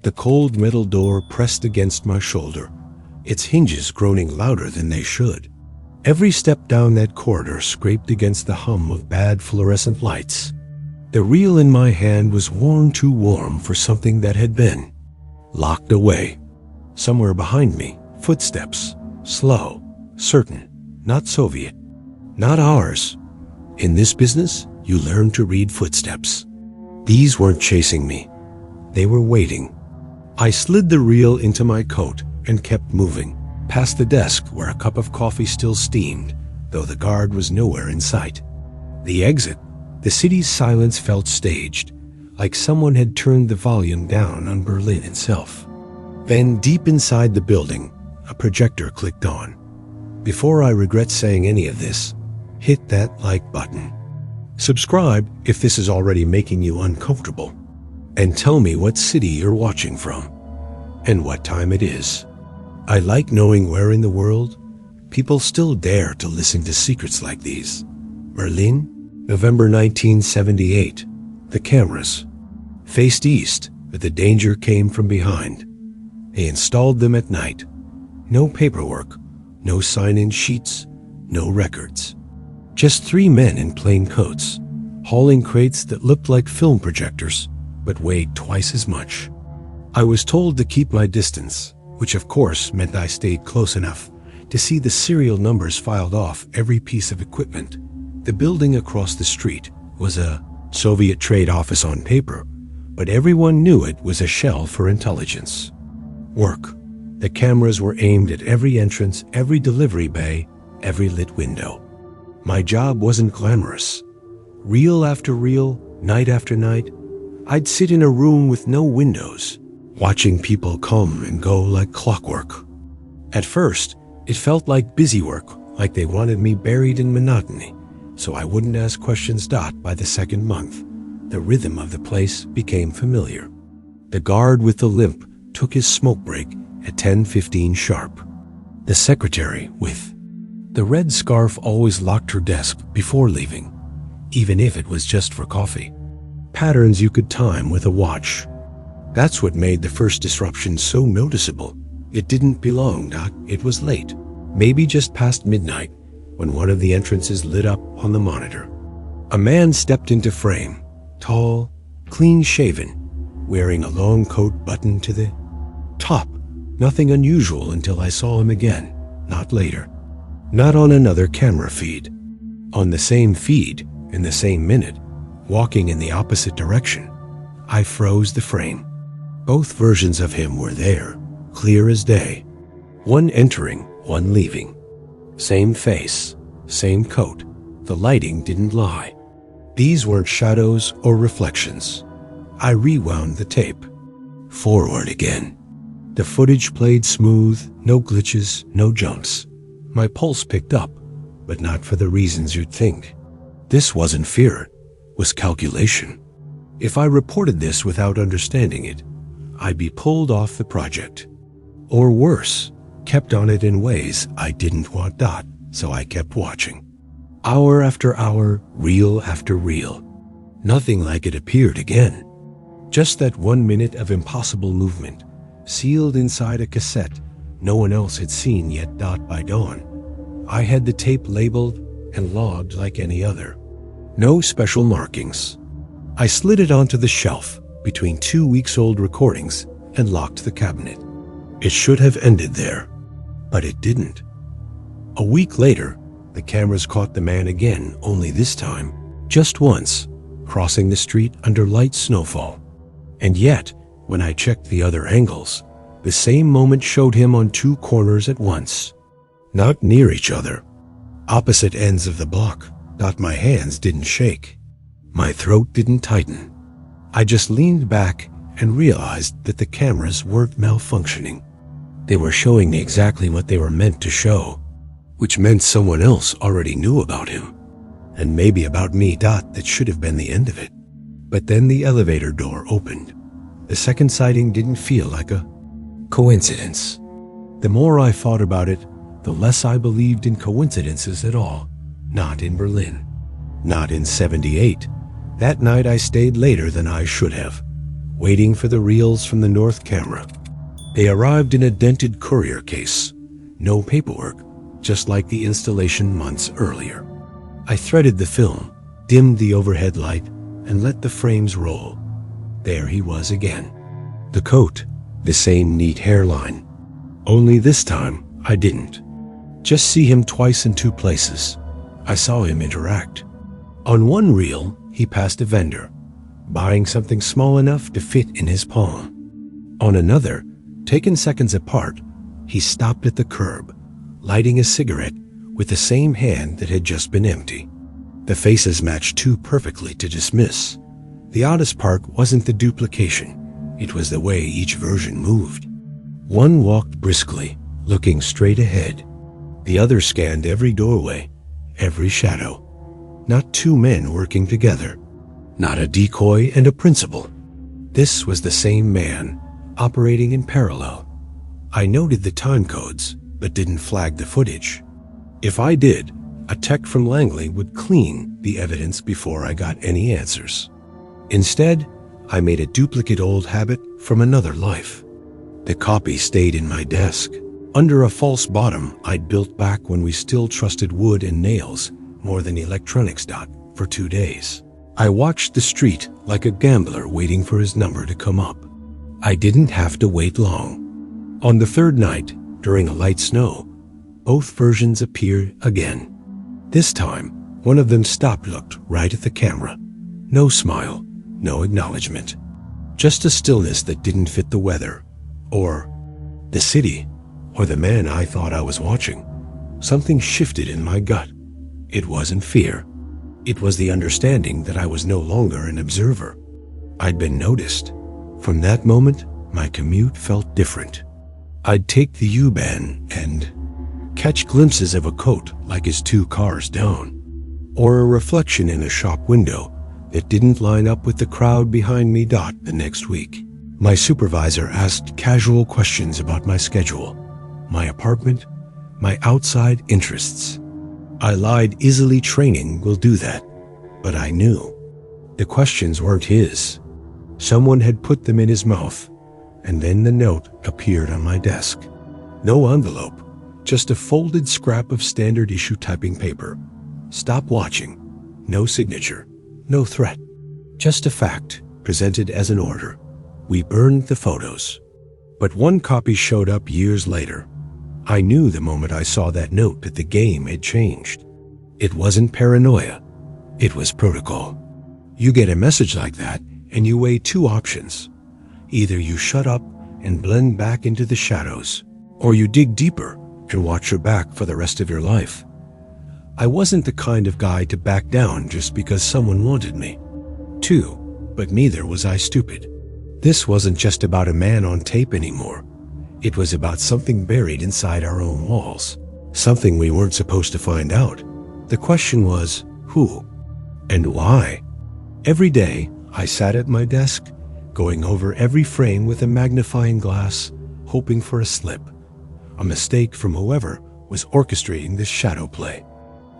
the cold metal door pressed against my shoulder, its hinges groaning louder than they should. Every step down that corridor scraped against the hum of bad fluorescent lights. The reel in my hand was worn too warm for something that had been locked away. Somewhere behind me, footsteps, slow, certain, not Soviet, not ours. In this business, you learn to read footsteps. These weren't chasing me. They were waiting. I slid the reel into my coat and kept moving, past the desk where a cup of coffee still steamed, though the guard was nowhere in sight. The exit, the city's silence felt staged, like someone had turned the volume down on Berlin itself. Then, deep inside the building, a projector clicked on. Before I regret saying any of this, hit that like button. Subscribe if this is already making you uncomfortable. And tell me what city you're watching from, and what time it is. I like knowing where in the world people still dare to listen to secrets like these. Berlin, November 1978. The cameras faced east, but the danger came from behind. They installed them at night. No paperwork, no sign-in sheets, no records. Just 3 men in plain coats, hauling crates that looked like film projectors, but weighed twice as much. I was told to keep my distance, which of course meant I stayed close enough to see the serial numbers filed off every piece of equipment. The building across the street was a Soviet trade office on paper, but everyone knew it was a shell for intelligence. Work. The cameras were aimed at every entrance, every delivery bay, every lit window. My job wasn't glamorous. Reel after reel, night after night, I'd sit in a room with no windows, watching people come and go like clockwork. At first, it felt like busy work, like they wanted me buried in monotony, so I wouldn't ask questions. By the second month, the rhythm of the place became familiar. The guard with the limp took his smoke break at 10:15 sharp. The secretary with the red scarf always locked her desk before leaving, even if it was just for coffee. Patterns you could time with a watch. That's what made the first disruption so noticeable. It didn't belong, Doc. It was late, maybe just past midnight, when one of the entrances lit up on the monitor. A man stepped into frame, tall, clean-shaven, wearing a long coat buttoned to the top. Nothing unusual until I saw him again, not later. Not on another camera feed. On the same feed, in the same minute, walking in the opposite direction. I froze the frame. Both versions of him were there, clear as day. One entering, one leaving. Same face, same coat. The lighting didn't lie. These weren't shadows or reflections. I rewound the tape. Forward again. The footage played smooth, no glitches, no jumps. My pulse picked up, but not for the reasons you'd think. This wasn't fear, it was calculation. If I reported this without understanding it, I'd be pulled off the project. Or worse, kept on it in ways I didn't want. So I kept watching. Hour after hour, reel after reel. Nothing like it appeared again. Just that 1 minute of impossible movement, sealed inside a cassette no one else had seen yet. By dawn, I had the tape labeled and logged like any other. No special markings. I slid it onto the shelf between 2 weeks-old recordings and locked the cabinet. It should have ended there, but it didn't. A week later, the cameras caught the man again, only this time, just once, crossing the street under light snowfall. And yet, when I checked the other angles, the same moment showed him on 2 corners at once. Not near each other. Opposite ends of the block. My hands didn't shake. My throat didn't tighten. I just leaned back and realized that the cameras weren't malfunctioning. They were showing me exactly what they were meant to show, which meant someone else already knew about him. And maybe about me. That should have been the end of it. But then the elevator door opened. The second sighting didn't feel like a coincidence. The more I thought about it, the less I believed in coincidences at all. Not in Berlin. Not in '78. That night I stayed later than I should have. waiting for the reels from the north camera. They arrived in a dented courier case. No paperwork, just like the installation months earlier. I threaded the film, dimmed the overhead light, and let the frames roll. There he was again. The coat, the same neat hairline. Only this time, I didn't just see him twice in two places. I saw him interact. On one reel, he passed a vendor, buying something small enough to fit in his palm. On another, taken seconds apart, he stopped at the curb, lighting a cigarette with the same hand that had just been empty. The faces matched too perfectly to dismiss. The oddest part wasn't the duplication, it was the way each version moved. One walked briskly, looking straight ahead. The other scanned every doorway, every shadow. Not two men working together. Not a decoy and a principal. This was the same man, operating in parallel. I noted the time codes, but didn't flag the footage. If I did, a tech from Langley would clean the evidence before I got any answers. Instead, I made a duplicate old habit from another life. The copy stayed in my desk, under a false bottom I'd built back when we still trusted wood and nails more than electronics. For 2 days. I watched the street like a gambler waiting for his number to come up. I didn't have to wait long. On the third night, during a light snow, both versions appeared again. This time, one of them stopped, looked right at the camera. No smile, no acknowledgement. Just a stillness that didn't fit the weather, or the city, or the man I thought I was watching. Something shifted in my gut. It wasn't fear. It was the understanding that I was no longer an observer. I'd been noticed. From that moment, my commute felt different. I'd take the U-Bahn and catch glimpses of a coat like his 2 cars down, or a reflection in a shop window that didn't line up with the crowd behind me. The next week, my supervisor asked casual questions about my schedule, my apartment, my outside interests. I lied easily. Training will do that, but I knew. The questions weren't his. Someone had put them in his mouth, and then the note appeared on my desk. No envelope, just a folded scrap of standard issue typing paper. Stop watching. No signature, no threat. Just a fact, presented as an order. We burned the photos. But one copy showed up years later. I knew the moment I saw that note that the game had changed. It wasn't paranoia. It was protocol. You get a message like that, and you weigh 2 options. Either you shut up and blend back into the shadows, or you dig deeper and watch your back for the rest of your life. I wasn't the kind of guy to back down just because someone wanted me to, but neither was I stupid. This wasn't just about a man on tape anymore. It was about something buried inside our own walls, something we weren't supposed to find out. The question was, who and why? Every day, I sat at my desk, going over every frame with a magnifying glass, hoping for a slip, a mistake from whoever was orchestrating this shadow play.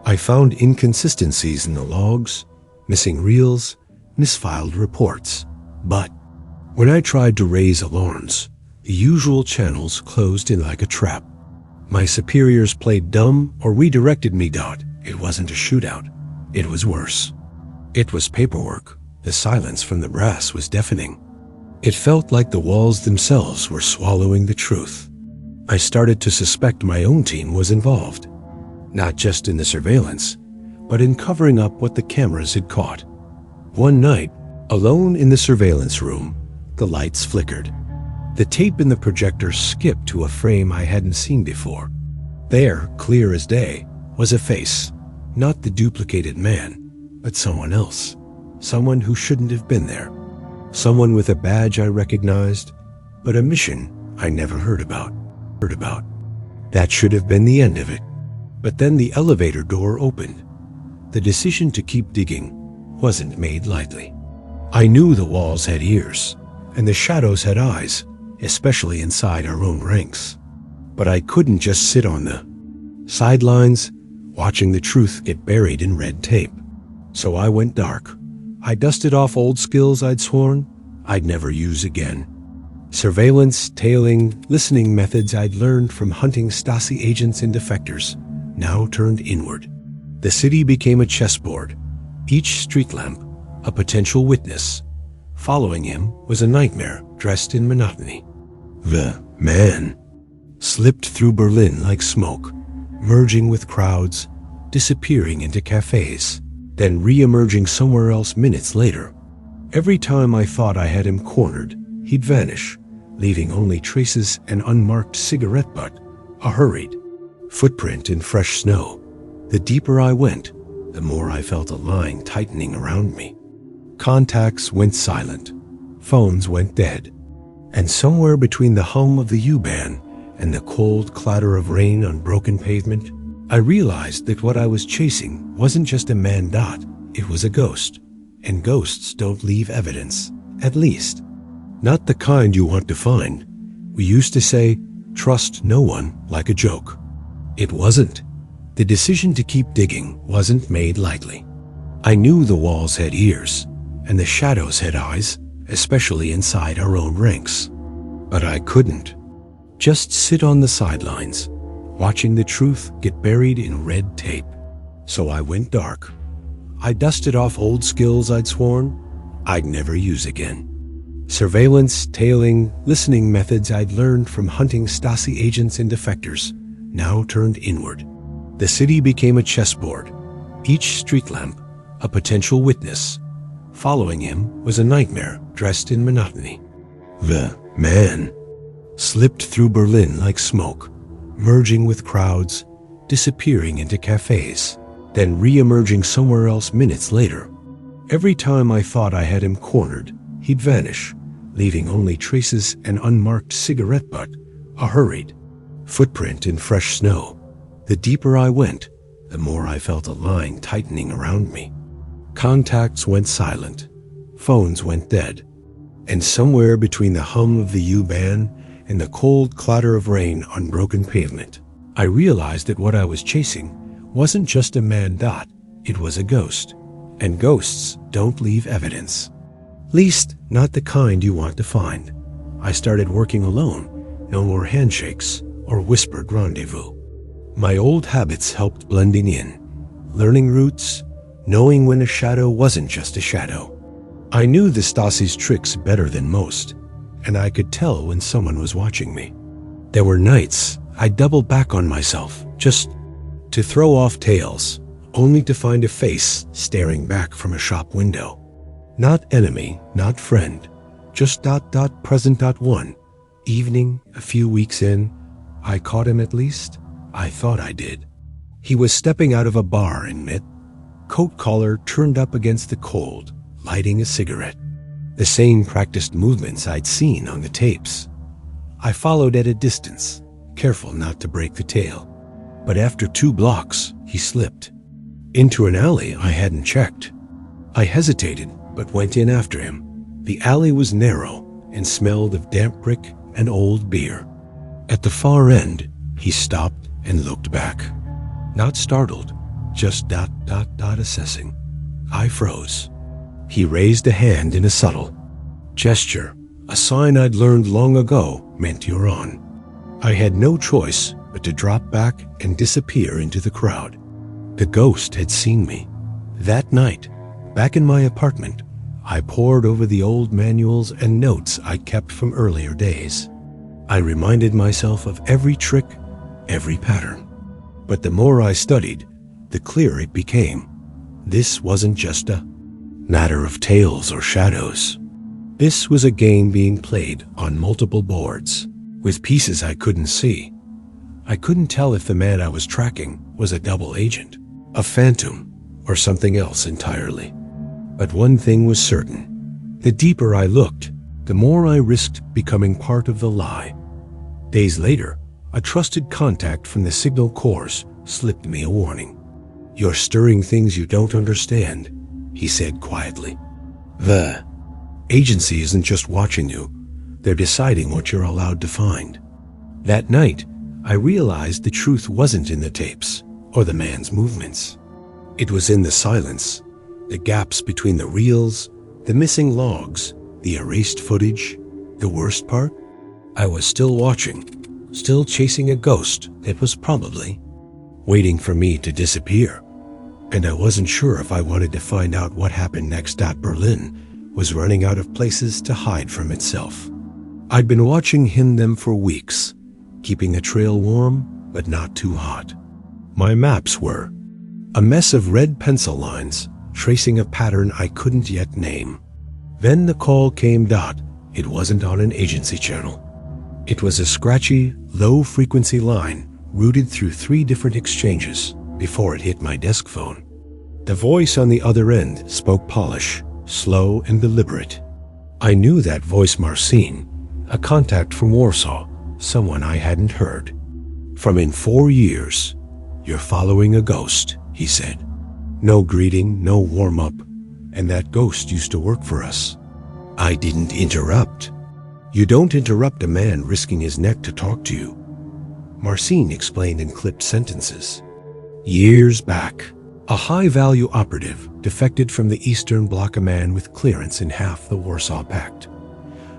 I found inconsistencies in the logs, missing reels, misfiled reports. But when I tried to raise alarms, the usual channels closed in like a trap. My superiors played dumb or redirected me. It wasn't a shootout. It was worse. It was paperwork. The silence from the brass was deafening. It felt like the walls themselves were swallowing the truth. I started to suspect my own team was involved, not just in the surveillance, but in covering up what the cameras had caught. One night, alone in the surveillance room, the lights flickered. The tape in the projector skipped to a frame I hadn't seen before. There, clear as day, was a face, not the duplicated man, but someone else. Someone who shouldn't have been there. Someone with a badge I recognized, but a mission I never heard about. That should have been the end of it. But then the elevator door opened. The decision to keep digging wasn't made lightly. I knew the walls had ears, and the shadows had eyes, especially inside our own ranks. But I couldn't just sit on the sidelines, watching the truth get buried in red tape. So I went dark. I dusted off old skills I'd sworn I'd never use again. Surveillance, tailing, listening methods I'd learned from hunting Stasi agents and defectors now turned inward. The city became a chessboard, each street lamp a potential witness. Following him was a nightmare dressed in monotony. The man slipped through Berlin like smoke, merging with crowds, disappearing into cafes, then re-emerging somewhere else minutes later. Every time I thought I had him cornered, he'd vanish, leaving only traces and unmarked cigarette butt, a hurried footprint in fresh snow. The deeper I went, the more I felt a line tightening around me. Contacts went silent, phones went dead, and somewhere between the hum of the U-Bahn and the cold clatter of rain on broken pavement, I realized that what I was chasing wasn't just a man dot, it was a ghost. And ghosts don't leave evidence, at least. Not the kind you want to find. We used to say, trust no one, like a joke. It wasn't. The decision to keep digging wasn't made lightly. I knew the walls had ears, and the shadows had eyes, especially inside our own ranks. But I couldn't just sit on the sidelines, watching the truth get buried in red tape. So I went dark. I dusted off old skills I'd sworn I'd never use again. Surveillance, tailing, listening methods I'd learned from hunting Stasi agents and defectors now turned inward. The city became a chessboard, each street lamp a potential witness. Following him was a nightmare dressed in monotony. The man slipped through Berlin like smoke, merging with crowds, disappearing into cafes, then re-emerging somewhere else minutes later. Every time I thought I had him cornered, he'd vanish, leaving only traces and unmarked cigarette butt, a hurried footprint in fresh snow. The deeper I went, the more I felt a line tightening around me. Contacts went silent, phones went dead, and somewhere between the hum of the U-Bahn and the cold clatter of rain on broken pavement, I realized that what I was chasing wasn't just a man dot, it was a ghost. And ghosts don't leave evidence. Least, not the kind you want to find. I started working alone, no more handshakes or whispered rendezvous. My old habits helped blending in, learning routes, knowing when a shadow wasn't just a shadow. I knew the Stasi's tricks better than most, and I could tell when someone was watching me. There were nights I'd double back on myself, just to throw off tales, only to find a face staring back from a shop window. Not enemy, not friend, just ... present ... one. Evening, a few weeks in, I caught him at least. I thought I did. He was stepping out of a bar in mid, coat collar turned up against the cold, lighting a cigarette. The same practiced movements I'd seen on the tapes. I followed at a distance, careful not to break the tail. But after 2 blocks, he slipped into an alley I hadn't checked. I hesitated, but went in after him. The alley was narrow and smelled of damp brick and old beer. At the far end, he stopped and looked back. Not startled, just ... assessing. I froze. He raised a hand in a subtle gesture, a sign I'd learned long ago meant you're on. I had no choice but to drop back and disappear into the crowd. The ghost had seen me. That night, back in my apartment, I pored over the old manuals and notes I kept from earlier days. I reminded myself of every trick, every pattern. But the more I studied, the clearer it became. This wasn't just a matter of tales or shadows. This was a game being played on multiple boards, with pieces I couldn't see. I couldn't tell if the man I was tracking was a double agent, a phantom, or something else entirely. But one thing was certain. The deeper I looked, the more I risked becoming part of the lie. Days later, a trusted contact from the Signal Corps slipped me a warning. "You're stirring things you don't understand," he said quietly. "The agency isn't just watching you, they're deciding what you're allowed to find." That night, I realized the truth wasn't in the tapes or the man's movements. It was in the silence, the gaps between the reels, the missing logs, The erased footage, the worst part? I was still watching, still chasing a ghost that was probably waiting for me to disappear. And I wasn't sure if I wanted to find out what happened next. Berlin was running out of places to hide from itself. I'd been watching them for weeks, keeping a trail warm but not too hot. My maps were a mess of red pencil lines, tracing a pattern I couldn't yet name. Then the call came. It wasn't on an agency channel. It was a scratchy, low-frequency line routed through 3 different exchanges before it hit my desk phone. The voice on the other end spoke Polish, slow and deliberate. I knew that voice. Marcin, a contact from Warsaw, someone I hadn't heard from in 4 years. "You're following a ghost," he said. No greeting, no warm-up, and that ghost used to work for us. I didn't interrupt. You don't interrupt a man risking his neck to talk to you, Marcin explained in clipped sentences. Years back, a high-value operative defected from the Eastern Bloc, a man with clearance in half the Warsaw Pact.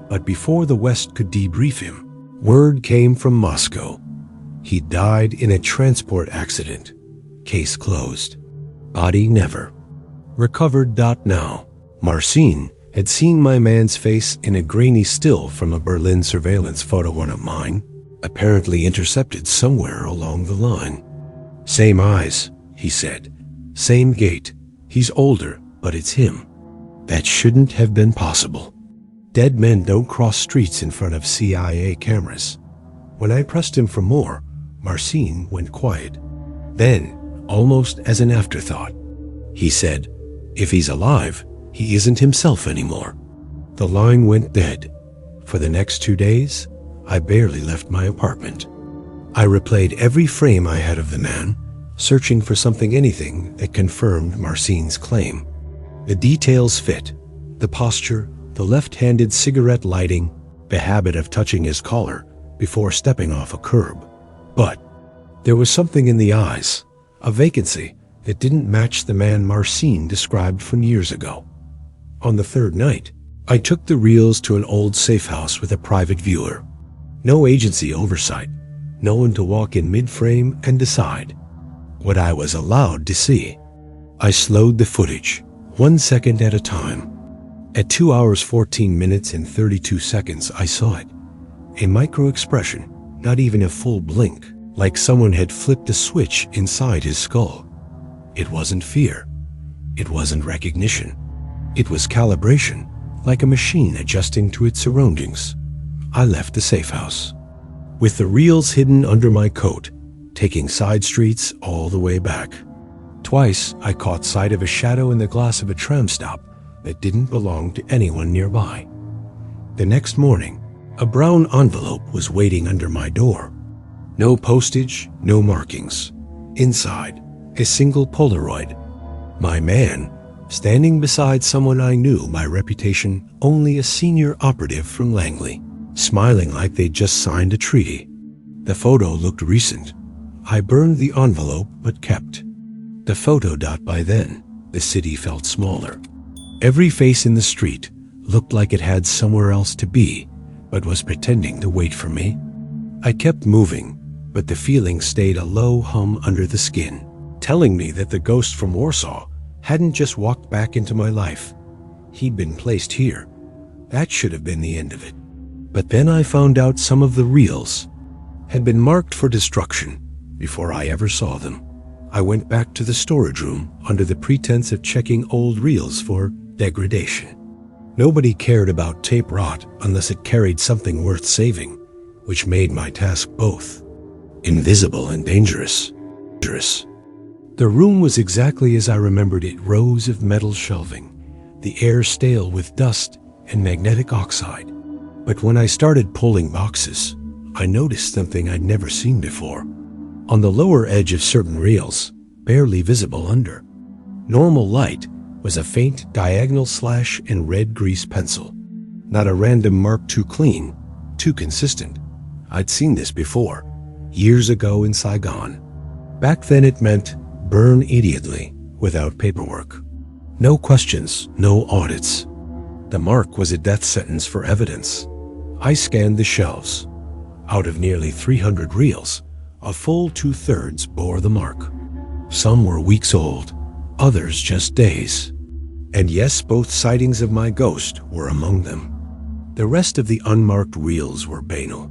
But before the West could debrief him, word came from Moscow. He died in a transport accident. Case closed. Body never recovered. Now, Marcin had seen my man's face in a grainy still from a Berlin surveillance photo, one of mine, apparently intercepted somewhere along the line. Same eyes, he said. Same gait. He's older, but it's him. That shouldn't have been possible. Dead men don't cross streets in front of CIA cameras. When I pressed him for more, Marcin went quiet. Then, almost as an afterthought, he said, "If he's alive, he isn't himself anymore." The line went dead. For the next 2 days, I barely left my apartment. I replayed every frame I had of the man, searching for anything that confirmed Marcin's claim. The details fit: the posture, the left-handed cigarette lighting, the habit of touching his collar before stepping off a curb. But there was something in the eyes, a vacancy that didn't match the man Marcin described from years ago. On the 3rd night, I took the reels to an old safe house with a private viewer. No agency oversight, no one to walk in mid-frame and decide what I was allowed to see. I slowed the footage, 1 second at a time. At 2 hours 14 minutes and 32 seconds, I saw it. A micro-expression, not even a full blink, like someone had flipped a switch inside his skull. It wasn't fear. It wasn't recognition. It was calibration, like a machine adjusting to its surroundings. I left the safe house, with the reels hidden under my coat, taking side streets all the way back. Twice, I caught sight of a shadow in the glass of a tram stop that didn't belong to anyone nearby. The next morning, a brown envelope was waiting under my door. No postage, no markings. Inside, a single Polaroid. My man, standing beside someone I knew by reputation, only a senior operative from Langley, smiling like they'd just signed a treaty. The photo looked recent. I burned the envelope but kept the photo. By then, the city felt smaller. Every face in the street looked like it had somewhere else to be, but was pretending to wait for me. I kept moving, but the feeling stayed a low hum under the skin, telling me that the ghost from Warsaw hadn't just walked back into my life. He'd been placed here. That should have been the end of it. But then I found out some of the reels had been marked for destruction before I ever saw them. I went back to the storage room under the pretense of checking old reels for degradation. Nobody cared about tape rot unless it carried something worth saving, which made my task both invisible and dangerous. The room was exactly as I remembered it, rows of metal shelving, the air stale with dust and magnetic oxide. But when I started pulling boxes, I noticed something I'd never seen before. On the lower edge of certain reels, barely visible under normal light, was a faint diagonal slash in red grease pencil. Not a random mark, too clean, too consistent. I'd seen this before, years ago in Saigon. Back then it meant burn immediately, without paperwork. No questions, no audits. The mark was a death sentence for evidence. I scanned the shelves. Out of nearly 300 reels, a full 2/3 bore the mark. Some were weeks old, others just days. And yes, both sightings of my ghost were among them. The rest of the unmarked reels were banal.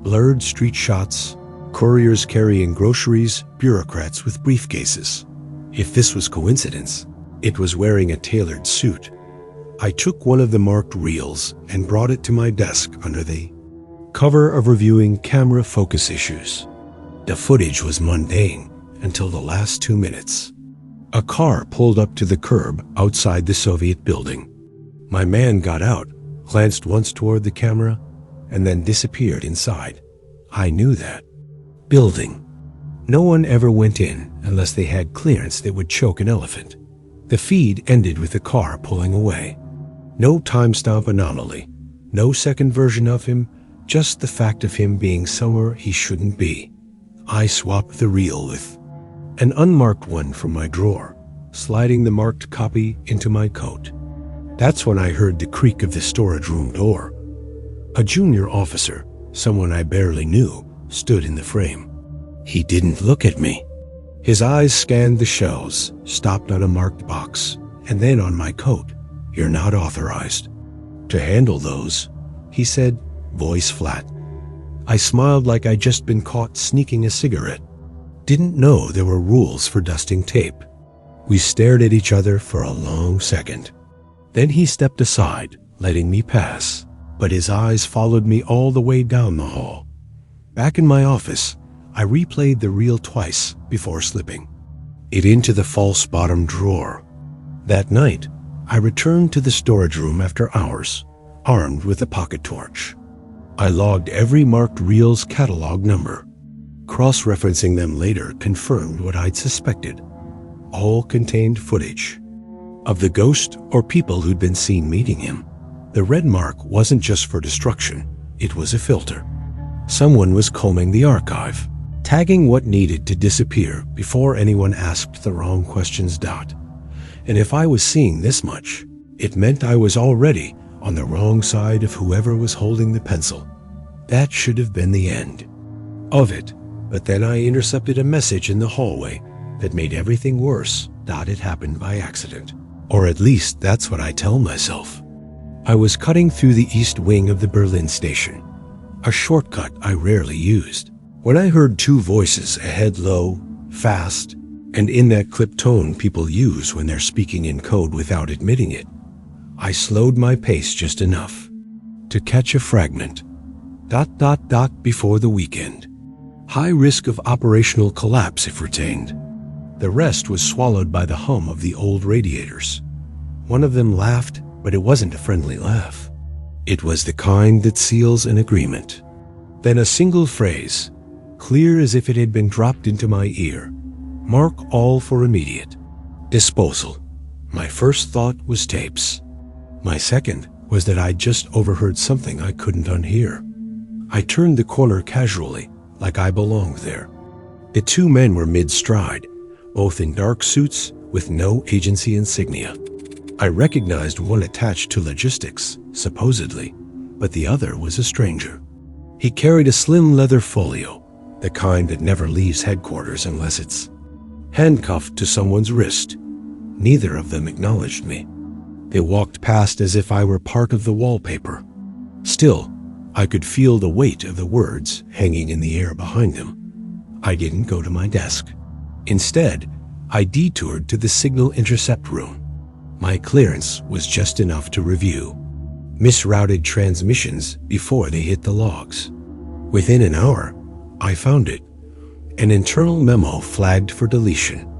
Blurred street shots, couriers carrying groceries, bureaucrats with briefcases. If this was coincidence, it was wearing a tailored suit. I took one of the marked reels and brought it to my desk under the cover of reviewing camera focus issues. The footage was mundane until the last 2 minutes. A car pulled up to the curb outside the Soviet building. My man got out, glanced once toward the camera, and then disappeared inside. I knew that building. No one ever went in unless they had clearance that would choke an elephant. The feed ended with the car pulling away. No timestamp anomaly, no second version of him, just the fact of him being somewhere he shouldn't be. I swapped the reel with an unmarked one from my drawer, sliding the marked copy into my coat. That's when I heard the creak of the storage room door. A junior officer, someone I barely knew, stood in the frame. He didn't look at me. His eyes scanned the shelves, stopped on a marked box, and then on my coat. "You're not authorized to handle those," he said, voice flat. I smiled like I'd just been caught sneaking a cigarette. Didn't know there were rules for dusting tape. We stared at each other for a long second. Then he stepped aside, letting me pass, but his eyes followed me all the way down the hall. Back in my office, I replayed the reel twice before slipping it into the false bottom drawer. That night, I returned to the storage room after hours, armed with a pocket torch. I logged every marked reel's catalog number. Cross-referencing them later confirmed what I'd suspected. All contained footage of the ghost or people who'd been seen meeting him. The red mark wasn't just for destruction, it was a filter. Someone was combing the archive, tagging what needed to disappear before anyone asked the wrong questions. And if I was seeing this much, it meant I was already on the wrong side of whoever was holding the pencil. That should have been the end of it, but then I intercepted a message in the hallway that made everything worse. It happened by accident. Or at least that's what I tell myself. I was cutting through the east wing of the Berlin station, a shortcut I rarely used, when I heard two voices ahead, low, fast, and in that clipped tone people use when they're speaking in code without admitting it. I slowed my pace just enough to catch a fragment. ... before the weekend. High risk of operational collapse if retained. The rest was swallowed by the hum of the old radiators. One of them laughed, but it wasn't a friendly laugh. It was the kind that seals an agreement. Then a single phrase, clear as if it had been dropped into my ear. Mark all for immediate disposal. My first thought was tapes. My second was that I'd just overheard something I couldn't unhear. I turned the corner casually, like I belonged there. The two men were mid-stride, both in dark suits with no agency insignia. I recognized one attached to logistics, supposedly, but the other was a stranger. He carried a slim leather folio, the kind that never leaves headquarters unless it's handcuffed to someone's wrist. Neither of them acknowledged me. They walked past as if I were part of the wallpaper. Still, I could feel the weight of the words hanging in the air behind them. I didn't go to my desk. Instead, I detoured to the signal intercept room. My clearance was just enough to review misrouted transmissions before they hit the logs. Within an hour, I found it. An internal memo flagged for deletion.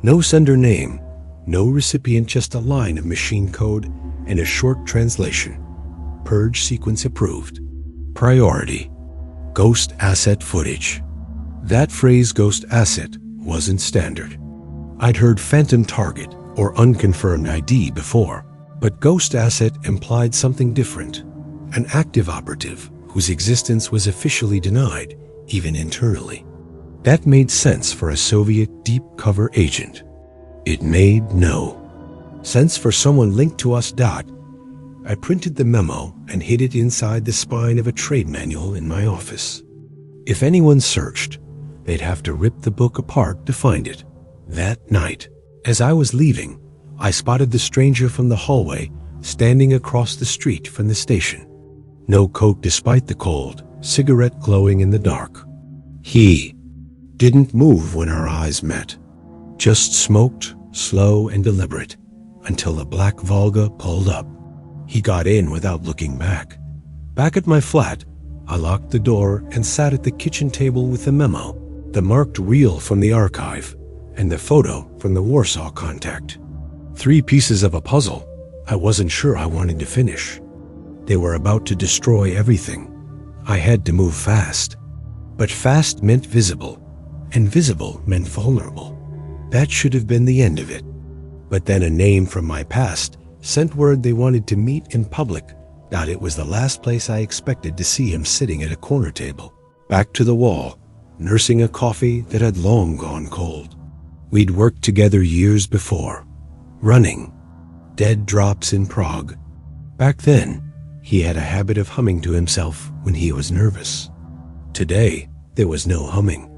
No sender name, no recipient, just a line of machine code and a short translation. Purge sequence approved. Priority: ghost asset footage. That phrase, ghost asset, wasn't standard. I'd heard phantom target or unconfirmed ID before, but ghost asset implied something different. An active operative whose existence was officially denied, even internally. That made sense for a Soviet deep cover agent. It made no sense for someone linked to us. I printed the memo and hid it inside the spine of a trade manual in my office. If anyone searched, they'd have to rip the book apart to find it. That night, as I was leaving, I spotted the stranger from the hallway standing across the street from the station. No coat despite the cold, cigarette glowing in the dark. He didn't move when our eyes met, just smoked, slow and deliberate, until the black Volga pulled up. He got in without looking back. Back at my flat, I locked the door and sat at the kitchen table with the memo, the marked reel from the archive, and the photo from the Warsaw contact. 3 pieces of a puzzle I wasn't sure I wanted to finish. They were about to destroy everything. I had to move fast. But fast meant visible, and visible meant vulnerable. That should have been the end of it. But then a name from my past sent word they wanted to meet in public. That it was the last place I expected to see him sitting at a corner table, back to the wall, nursing a coffee that had long gone cold. We'd worked together years before, running, dead drops in Prague. Back then, he had a habit of humming to himself when he was nervous. Today, there was no humming.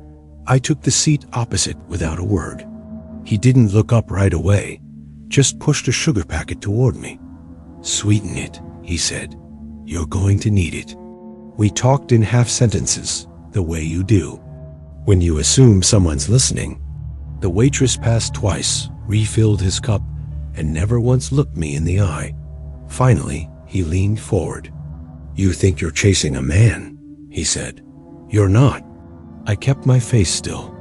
I took the seat opposite without a word. He didn't look up right away, just pushed a sugar packet toward me. "Sweeten it," he said. "You're going to need it." We talked in half sentences, the way you do when you assume someone's listening. The waitress passed twice, refilled his cup, and never once looked me in the eye. Finally, he leaned forward. "You think you're chasing a man," he said. "You're not." I kept my face still.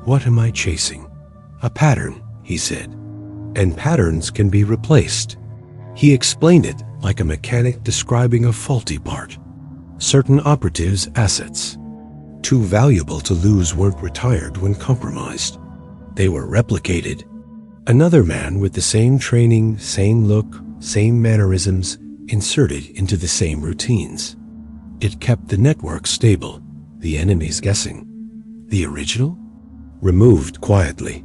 "What am I chasing?" "A pattern," he said. "And patterns can be replaced." He explained it like a mechanic describing a faulty part. Certain operatives' assets, too valuable to lose, weren't retired when compromised. They were replicated. Another man with the same training, same look, same mannerisms, inserted into the same routines. It kept the network stable, the enemies guessing. The original? Removed quietly,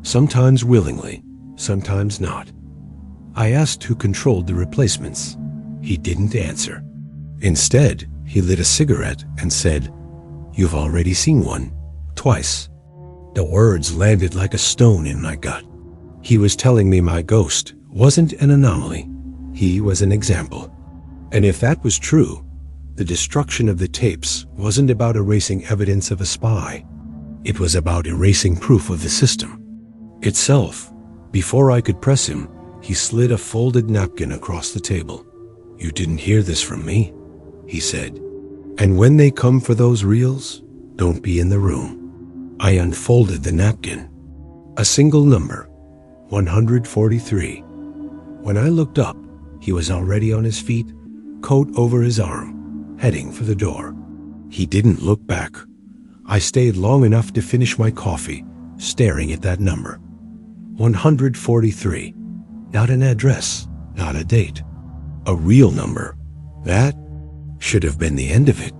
sometimes willingly, sometimes not. I asked who controlled the replacements. He didn't answer. Instead, he lit a cigarette and said, "You've already seen one, twice." The words landed like a stone in my gut. He was telling me my ghost wasn't an anomaly. He was an example. And if that was true, the destruction of the tapes wasn't about erasing evidence of a spy. It was about erasing proof of the system itself. Before I could press him, he slid a folded napkin across the table. "You didn't hear this from me," he said. "And when they come for those reels, don't be in the room." I unfolded the napkin. A single number, 143. When I looked up, he was already on his feet, coat over his arm, heading for the door. He didn't look back. I stayed long enough to finish my coffee, staring at that number. 143. Not an address, not a date. A real number. That should have been the end of it.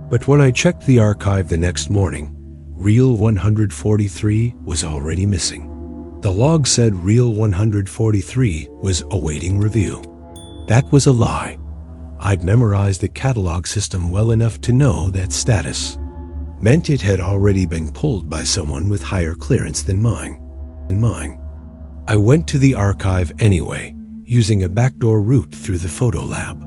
But when I checked the archive the next morning, Reel 143 was already missing. The log said Reel 143 was awaiting review. That was a lie. I'd memorized the catalog system well enough to know that status meant it had already been pulled by someone with higher clearance than mine. I went to the archive anyway, using a backdoor route through the photo lab.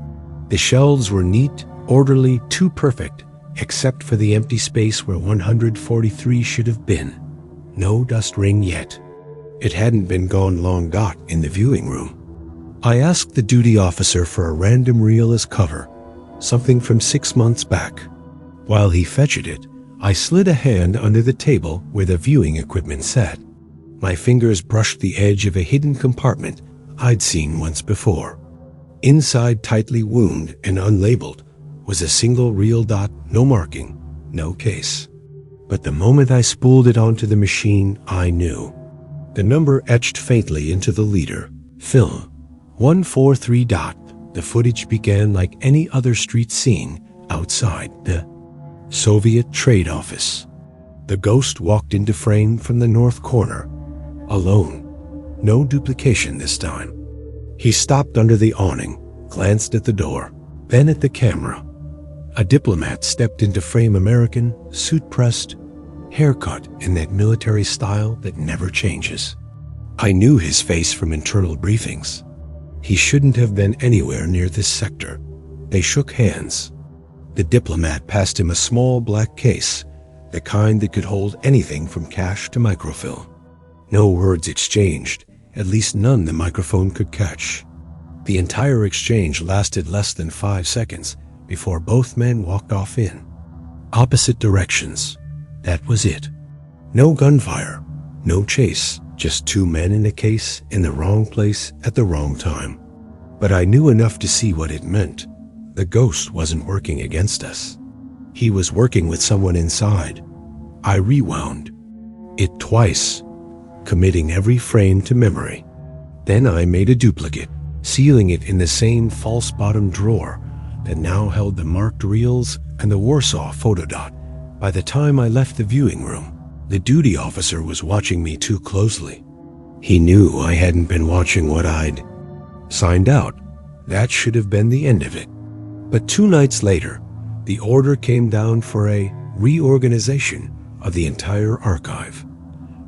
The shelves were neat, orderly, too perfect, except for the empty space where 143 should have been. No dust ring yet. It hadn't been gone long in the viewing room. I asked the duty officer for a random reel as cover, something from 6 months back. While he fetched it, I slid a hand under the table where the viewing equipment sat. My fingers brushed the edge of a hidden compartment I'd seen once before. Inside, tightly wound and unlabeled, was a single reel dot, no marking, no case. But the moment I spooled it onto the machine, I knew. The number etched faintly into the leader. Film. 143 dot. The footage began like any other street scene outside the Soviet Trade Office. The ghost walked into frame from the north corner, alone. No duplication this time. He stopped under the awning, glanced at the door, then at the camera. A diplomat stepped into frame, American, suit pressed, haircut in that military style that never changes. I knew his face from internal briefings. He shouldn't have been anywhere near this sector. They shook hands. The diplomat passed him a small black case, the kind that could hold anything from cash to microfilm. No words exchanged, at least none the microphone could catch. The entire exchange lasted less than 5 seconds before both men walked off in opposite directions. That was it. No gunfire, no chase, just 2 men in a case in the wrong place at the wrong time. But I knew enough to see what it meant. The ghost wasn't working against us. He was working with someone inside. I rewound it twice, committing every frame to memory. Then I made a duplicate, sealing it in the same false bottom drawer that now held the marked reels and the Warsaw photodot. By the time I left the viewing room, the duty officer was watching me too closely. He knew I hadn't been watching what I'd signed out. That should have been the end of it. But 2 nights later, the order came down for a reorganization of the entire archive.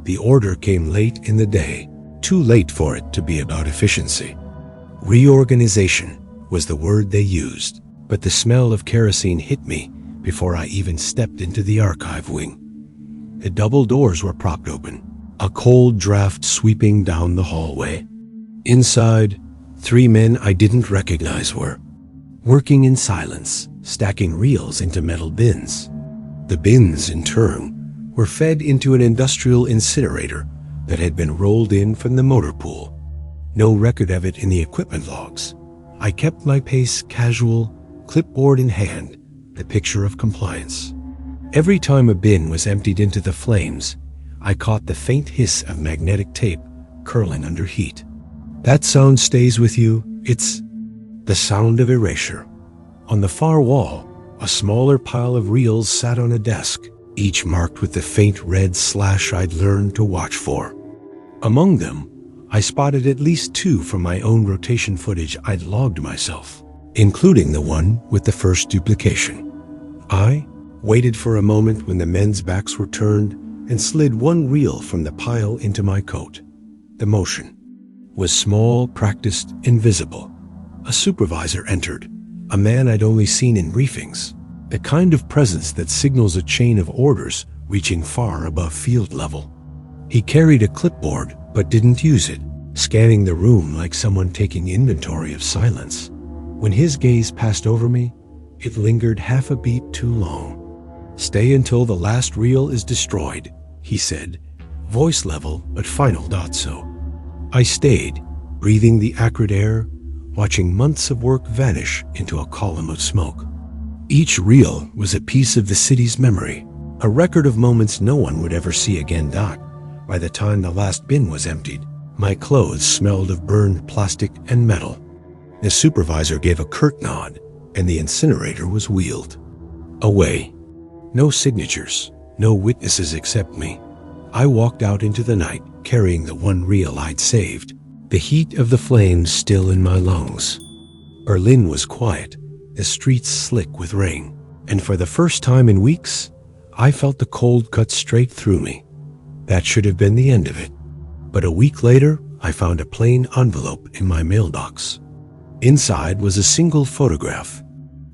The order came late in the day, too late for it to be about efficiency. Reorganization was the word they used, but the smell of kerosene hit me before I even stepped into the archive wing. The double doors were propped open, a cold draft sweeping down the hallway. Inside, 3 men I didn't recognize were working in silence, stacking reels into metal bins. The bins, in turn, were fed into an industrial incinerator that had been rolled in from the motor pool. No record of it in the equipment logs. I kept my pace casual, clipboard in hand, the picture of compliance. Every time a bin was emptied into the flames, I caught the faint hiss of magnetic tape curling under heat. That sound stays with you. It's the sound of erasure. On the far wall, a smaller pile of reels sat on a desk, each marked with the faint red slash I'd learned to watch for. Among them, I spotted at least 2 from my own rotation footage I'd logged myself, including the one with the first duplication. I waited for a moment when the men's backs were turned and slid 1 reel from the pile into my coat. The motion was small, practiced, invisible. A supervisor entered, a man I'd only seen in briefings, the kind of presence that signals a chain of orders reaching far above field level. He carried a clipboard but didn't use it, scanning the room like someone taking inventory of silence. When his gaze passed over me, it lingered half a beat too long. "Stay until the last reel is destroyed," he said, voice level but final so. I stayed, breathing the acrid air, watching months of work vanish into a column of smoke. Each reel was a piece of the city's memory, a record of moments no one would ever see again. By the time the last bin was emptied, my clothes smelled of burned plastic and metal. The supervisor gave a curt nod, and the incinerator was wheeled away. No signatures, no witnesses except me. I walked out into the night, carrying the 1 reel I'd saved, the heat of the flames still in my lungs. Berlin was quiet, the streets slick with rain, and for the first time in weeks, I felt the cold cut straight through me. That should have been the end of it. But a week later, I found a plain envelope in my mailbox. Inside was a single photograph.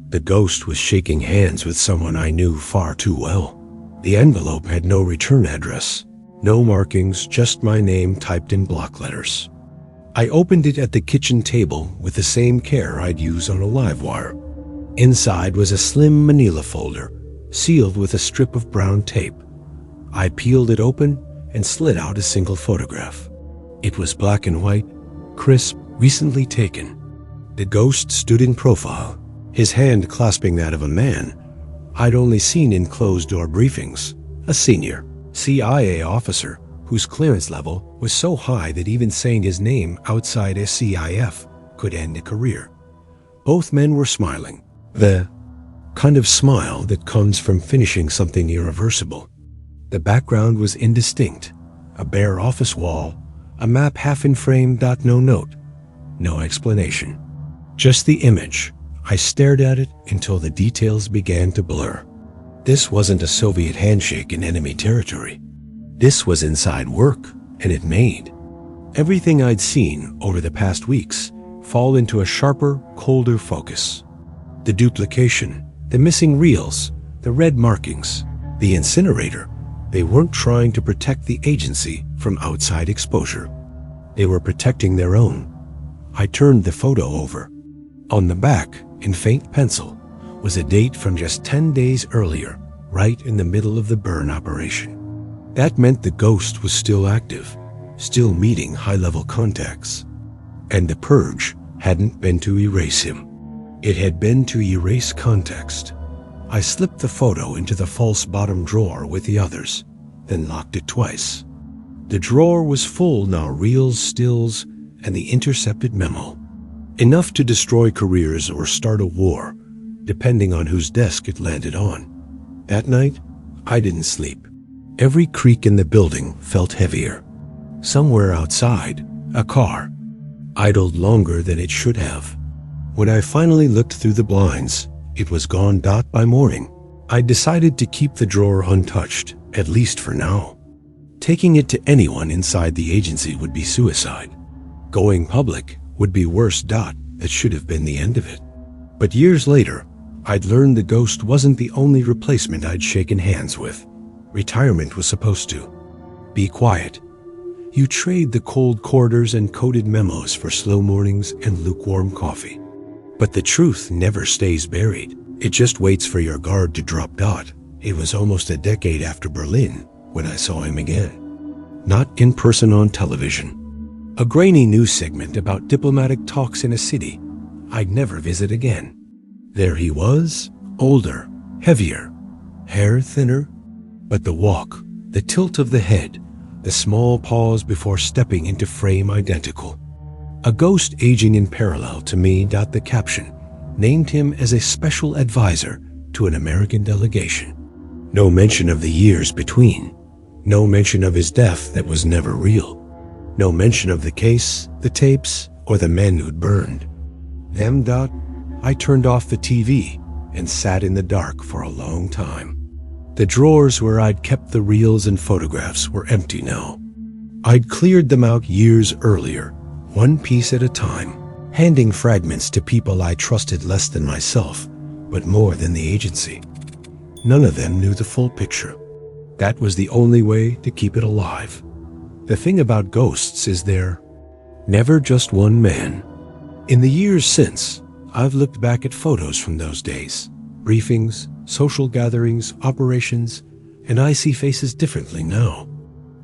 The ghost was shaking hands with someone I knew far too well. The envelope had no return address, no markings, just my name typed in block letters. I opened it at the kitchen table with the same care I'd use on a live wire. Inside was a slim manila folder, sealed with a strip of brown tape. I peeled it open and slid out a single photograph. It was black and white, crisp, recently taken. The ghost stood in profile, his hand clasping that of a man I'd only seen in closed-door briefings, a senior CIA officer whose clearance level was so high that even saying his name outside SCIF could end a career. Both men were smiling, the kind of smile that comes from finishing something irreversible. The background was indistinct, a bare office wall, a map half in frame. No note, no explanation. Just the image. I stared at it until the details began to blur. This wasn't a Soviet handshake in enemy territory. This was inside work, and it made everything I'd seen over the past weeks fall into a sharper, colder focus. The duplication, the missing reels, the red markings, the incinerator. They weren't trying to protect the agency from outside exposure. They were protecting their own. I turned the photo over. On the back, in faint pencil, was a date from just 10 days earlier, right in the middle of the burn operation. That meant the ghost was still active, still meeting high-level contacts. And the purge hadn't been to erase him. It had been to erase context. I slipped the photo into the false bottom drawer with the others, then locked it twice. The drawer was full now, reels, stills, and the intercepted memo. Enough to destroy careers or start a war, depending on whose desk it landed on. That night, I didn't sleep. Every creak in the building felt heavier. Somewhere outside, a car idled longer than it should have. When I finally looked through the blinds, it was gone. By morning, I decided to keep the drawer untouched, at least for now. Taking it to anyone inside the agency would be suicide. Going public would be worse. That should have been the end of it. But years later, I'd learned the ghost wasn't the only replacement I'd shaken hands with. Retirement was supposed to be quiet. You trade the cold corridors and coded memos for slow mornings and lukewarm coffee. But the truth never stays buried. It just waits for your guard to drop. It was almost a decade after Berlin when I saw him again. Not in person, on television. A grainy news segment about diplomatic talks in a city I'd never visit again. There he was, older, heavier, hair thinner, but the walk, the tilt of the head, the small pause before stepping into frame identical. A ghost aging in parallel to me. The caption named him as a special advisor to an American delegation. No mention of the years between. No mention of his death that was never real. No mention of the case, the tapes, or the men who'd burned them. I turned off the TV and sat in the dark for a long time. The drawers where I'd kept the reels and photographs were empty now. I'd cleared them out years earlier, one piece at a time, handing fragments to people I trusted less than myself, but more than the agency. None of them knew the full picture. That was the only way to keep it alive. The thing about ghosts is they're never just one man. In the years since, I've looked back at photos from those days, briefings, social gatherings, operations, and I see faces differently now.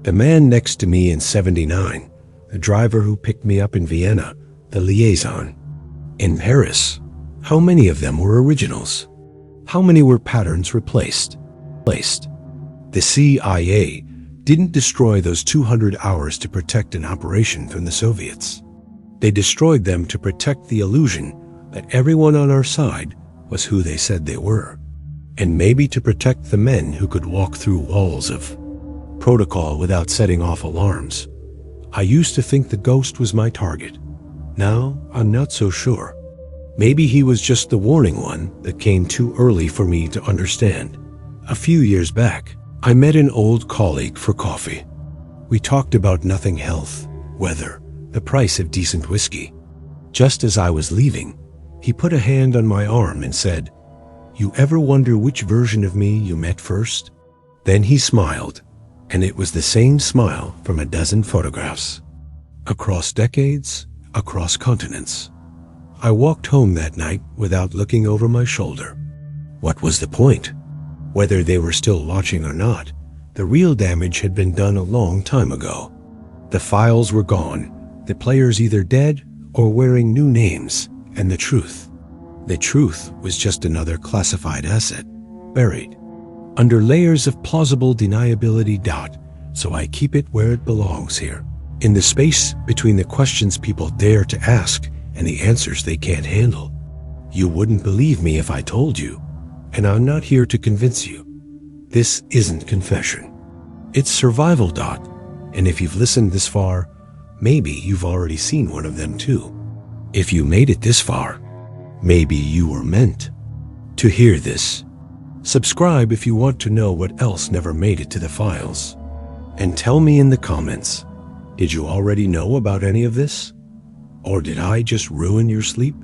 The man next to me in '79, the driver who picked me up in Vienna, the liaison. In Paris, how many of them were originals? How many were patterns replaced? The CIA didn't destroy those 200 hours to protect an operation from the Soviets. They destroyed them to protect the illusion that everyone on our side was who they said they were, and maybe to protect the men who could walk through walls of protocol without setting off alarms. I used to think the ghost was my target. Now, I'm not so sure. Maybe he was just the warning one that came too early for me to understand. A few years back, I met an old colleague for coffee. We talked about nothing: health, weather, the price of decent whiskey. Just as I was leaving, he put a hand on my arm and said, "You ever wonder which version of me you met first?" Then he smiled, and it was the same smile from a dozen photographs. Across decades, across continents. I walked home that night without looking over my shoulder. What was the point? Whether they were still watching or not, the real damage had been done a long time ago. The files were gone, the players either dead or wearing new names, and the truth was just another classified asset, buried under layers of plausible deniability. So I keep it where it belongs here, in the space between the questions people dare to ask and the answers they can't handle. You wouldn't believe me if I told you, and I'm not here to convince you. This isn't confession. It's survival. And if you've listened this far, maybe you've already seen one of them too. If you made it this far, maybe you were meant to hear this. Subscribe if you want to know what else never made it to the files. And tell me in the comments, did you already know about any of this? Or did I just ruin your sleep?